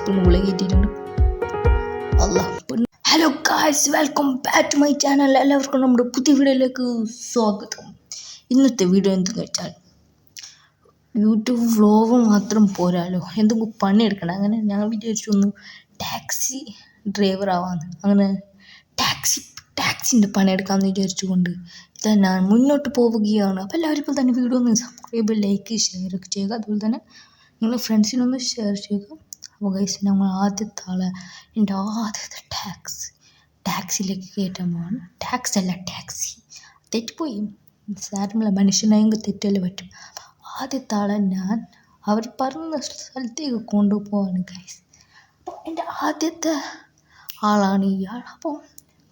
പെണ്ണ് മുളക് കയറ്റിയിട്ടുണ്ട്. അല്ലാ പെണ്ണ്. Hello guys, welcome back to my channel. എല്ലാവർക്കും നമ്മുടെ പുതിയ വീഡിയോയിലേക്ക് സ്വാഗതം. ഇന്നത്തെ വീഡിയോ എന്തെന്ന് വെച്ചാൽ യൂട്യൂബ് വ്ലോഗ് മാത്രം പോരാലോ, എന്തെങ്കിലും പണിയെടുക്കണം. അങ്ങനെ ഞാൻ വിചാരിച്ചു ഒന്ന് ടാക്സി ഡ്രൈവർ ആവാന്ന്. അങ്ങനെ ടാക്സിൻ്റെ പണിയെടുക്കാമെന്ന് വിചാരിച്ചുകൊണ്ട് ഇതാ ഞാൻ മുന്നോട്ട് പോവുകയാണ്. അപ്പോൾ എല്ലാവരും തന്നെ വീഡിയോ ഒന്ന് സബ്സ്ക്രൈബ്, ലൈക്ക്, ഷെയർ ഒക്കെ ചെയ്യുക. അതുപോലെ തന്നെ നിങ്ങളുടെ ഫ്രണ്ട്സിനൊന്ന് ഷെയർ ചെയ്യുക. അപ്പോൾ ഗൈസ്, ഞങ്ങൾ ആദ്യത്തെ എൻ്റെ ആദ്യത്തെ ടാക്സിയിലേക്ക് കയറ്റാൻ പോവാണ്. ടാക്സി തെറ്റിപ്പോയി. സാരമില്ല, മനുഷ്യനായെങ്കിൽ തെറ്റല്ലേ പറ്റും. ആദ്യത്തെ ആളെ അവർ പറഞ്ഞ സ്ഥലത്തേക്ക് കൊണ്ടുപോവാണ് ഗൈസ്. അപ്പോൾ എൻ്റെ ആദ്യത്തെ ആളാണ് ഇയാൾ. അപ്പോൾ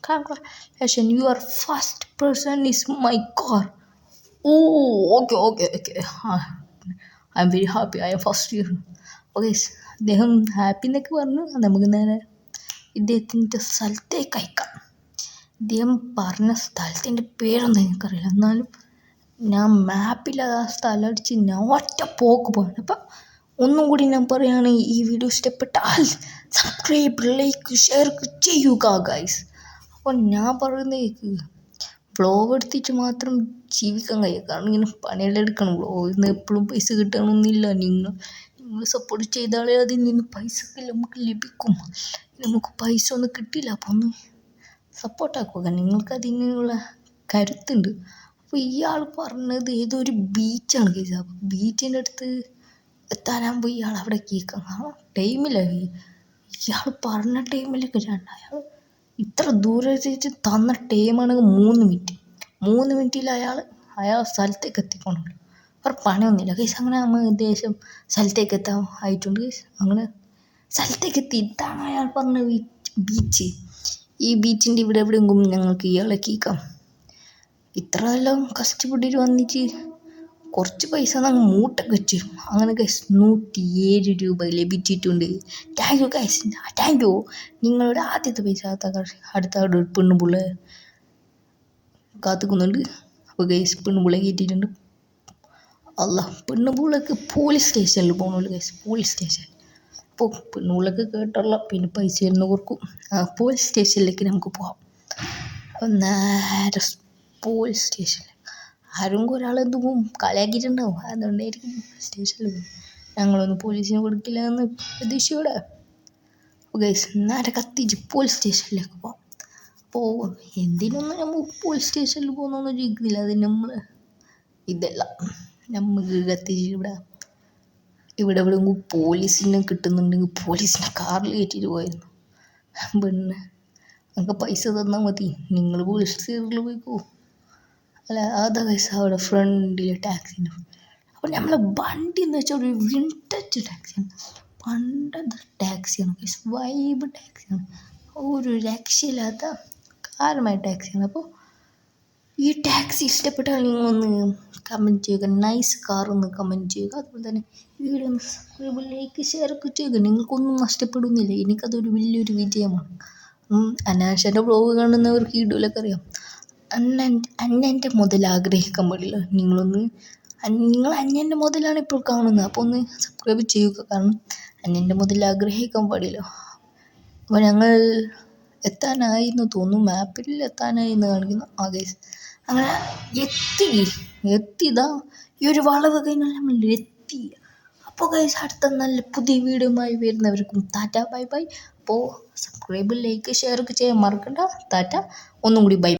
congratulations, your first person is my car. Oh, okay. I am very happy. I am first year. Okay, അദ്ദേഹം ഹാപ്പി എന്നൊക്കെ പറഞ്ഞു. നമുക്ക് നേരെ ഇദ്ദേഹത്തിൻ്റെ സ്ഥലത്തേക്ക് അയക്കാം. ഇദ്ദേഹം പറഞ്ഞ സ്ഥലത്തിൻ്റെ പേരൊന്നും എനിക്കറിയില്ല, എന്നാലും ഞാൻ മാപ്പിൽ ആ സ്ഥലം അടിച്ച് ഞാൻ ഒറ്റ പോക്ക് പോകണം. അപ്പം ഒന്നും കൂടി ഞാൻ പറയുകയാണ്, ഈ വീഡിയോ ഇഷ്ടപ്പെട്ടാൽ സബ്സ്ക്രൈബ്, ലൈക്ക്, ഷെയർ ചെയ്യുക ഗൈസ്. അപ്പോൾ ഞാൻ പറയുന്നത് വ്ളോഗ് എടുത്തിട്ട് മാത്രം ജീവിക്കാൻ കഴിയും. കാരണം ഇങ്ങനെ പണിയെല്ലാം എടുക്കണം. വ്ളോഗിൽ നിന്ന് എപ്പോഴും പൈസ കിട്ടണമെന്നില്ല. നിങ്ങൾ സപ്പോർട്ട് ചെയ്താലേ അതിൽ നിന്ന് പൈസ നമുക്ക് ലഭിക്കും. നമുക്ക് പൈസ ഒന്നും കിട്ടില്ല. അപ്പോൾ ഒന്ന് സപ്പോർട്ടാക്കുക. നിങ്ങൾക്ക് അതിനുള്ള കരുത്തുണ്ട്. അപ്പോൾ ഇയാൾ പറഞ്ഞത് ഏതൊരു ബീച്ചാണ് കേസ്. അപ്പോൾ ബീച്ചിൻ്റെ അടുത്ത് എത്താനാകുമ്പോൾ ഇയാൾ അവിടെ കേൾക്കാം. ടൈമില്ല, ഇയാൾ പറഞ്ഞ ടൈമിലൊക്കെ അയാൾ ഇത്ര ദൂരെ വെച്ച് തന്ന ടൈമാണെങ്കിൽ 3 മിനിറ്റിൽ അയാൾ സ്ഥലത്തേക്ക് എത്തിക്കൊണ്ടു. അവർ പണിയൊന്നുമില്ല കേസ്. അങ്ങനെ നമ്മൾ ഏകദേശം സ്ഥലത്തേക്ക് എത്താൻ ആയിട്ടുണ്ട് കേസ്. അങ്ങനെ സ്ഥലത്തേക്ക് എത്തി. ഇതാണ് അയാൾ പറഞ്ഞ ബീച്ച്. ഈ ബീച്ചിൻ്റെ ഇവിടെ എവിടെയെങ്കിലും ഞങ്ങൾക്ക് ഇയാളെ കേൾക്കാം. ഇത്രയെല്ലാം കഷ്ടപ്പെട്ടിട്ട് വന്നിട്ട് കുറച്ച് പൈസ ഞങ്ങൾ മൂട്ടൊക്കെ വെച്ചു. അങ്ങനെ ഗൈസ് 107 രൂപ ലഭിച്ചിട്ടുണ്ട്. Thank you guys, thank you. നിങ്ങളുടെ ആദ്യത്തെ പൈസ അടുത്ത പെണ്ണുപിള്ള കാത്തുക്കുന്നുണ്ട്. അപ്പോൾ ഗൈസ് പെണ്ണുപിള്ള കയറ്റിയിട്ടുണ്ട്. അല്ല, പെണ്ണുപിള്ളക്ക് പോലീസ് സ്റ്റേഷനിൽ പോകണമല്ലോ ഗൈസ്, പോലീസ് സ്റ്റേഷൻ. അപ്പോൾ പെണ്ണുപിള്ളക്ക് കേട്ടുള്ള പിന്നെ പൈസ ഇരുന്ന് കൊടുക്കും. പോലീസ് സ്റ്റേഷനിലേക്ക് നമുക്ക് പോകാം. അപ്പോൾ നേരെ പോലീസ് സ്റ്റേഷനിൽ ആരെങ്കിലും ഒരാളെന്തും കളിയാക്കിയിട്ടുണ്ടാവും. അതുകൊണ്ടായിരിക്കും സ്റ്റേഷനിൽ പോകും. ഞങ്ങളൊന്നും പോലീസിനെ കൊടുക്കില്ല എന്ന് പ്രതീക്ഷയോടെ അപ്പോൾ ഗൈസ് നേരെ കത്തിച്ച് പോലീസ് സ്റ്റേഷനിലേക്ക് പോകാം. അപ്പോൾ എന്തിനൊന്നും നമ്മൾ പോലീസ് സ്റ്റേഷനിൽ പോകുന്നൊന്നും ചോദിക്കുന്നില്ല. അത് നമ്മൾ ഇതല്ല, നമുക്ക് കത്തിച്ച് ഇവിടെ എവിടെയെങ്കിലും പോലീസിനെ കിട്ടുന്നുണ്ടെങ്കിൽ പോലീസിൻ്റെ കാറിൽ കയറ്റിയിട്ട് പോയിരുന്നു. പിന്നെ നമുക്ക് പൈസ തന്നാൽ മതി, നിങ്ങൾ പോലീസ് സ്റ്റേഷനിൽ പോയിക്കോ. അല്ല, അതാ ഗൈസ് അവിടെ ഫ്രണ്ടിലെ ടാക്സിൻ്റെ. അപ്പോൾ നമ്മളെ വണ്ടി എന്ന് വെച്ചാൽ ഒരു വിൻറ്റേജ് ടാക്സിയാണ്. പണ്ടത്തെ ടാക്സിയാണ് ഗൈസ്, വൈബ് ടാക്സിയാണ്. ഒരു രക്ഷയില്ലാത്ത കാരമായ ടാക്സിയാണ്. അപ്പോൾ ഈ ടാക്സി ഇഷ്ടപ്പെട്ടാൽ നിങ്ങളൊന്ന് കമൻറ്റ് ചെയ്യുക, നൈസ് കാർ ഒന്ന് കമൻറ്റ് ചെയ്യുക. അതുപോലെ തന്നെ വീഡിയോ ഒന്ന് സബ്സ്ക്രൈബ്, ലൈക്ക്, ഷെയർ ഒക്കെ ചെയ്യുക. നിങ്ങൾക്കൊന്നും നഷ്ടപ്പെടുന്നില്ല. എനിക്കതൊരു വലിയൊരു വിജയമാണ്. അനാശൻ്റെ വ്ളോഗ് കാണുന്നവർക്ക് വീഡിയോയിലൊക്കെ അറിയാം. അന്യൻ്റെ മുതൽ ആഗ്രഹിക്കാൻ പാടില്ല. നിങ്ങൾ അന്യൻ്റെ മുതലാണ് ഇപ്പോൾ കാണുന്നത്. അപ്പോൾ ഒന്ന് സബ്സ്ക്രൈബ് ചെയ്യുക. കാരണം അന്യൻ്റെ മുതൽ ആഗ്രഹിക്കാൻ പാടില്ല. അപ്പോൾ ഞങ്ങൾ എത്താനായി എന്ന് തോന്നുന്നു, മാപ്പിൽ എത്താനായി എന്ന് കാണിക്കുന്നു. ഗൈസ് അങ്ങനെ എത്തിയതാ ഈ ഒരു വളവ് കഴിഞ്ഞാൽ നമ്മൾ എത്തി. അപ്പോൾ ഗൈസ് അടുത്ത നല്ല പുതിയ വീഡിയോയുമായി വരുന്നവർക്കും ടാറ്റ, ബൈ ബൈ. അപ്പോൾ സബ്സ്ക്രൈബ്, ലൈക്ക്, ഷെയർ ഒക്കെ ചെയ്യാൻ മറക്കണ്ട. ടാറ്റ, ഒന്നും കൂടി ബൈ.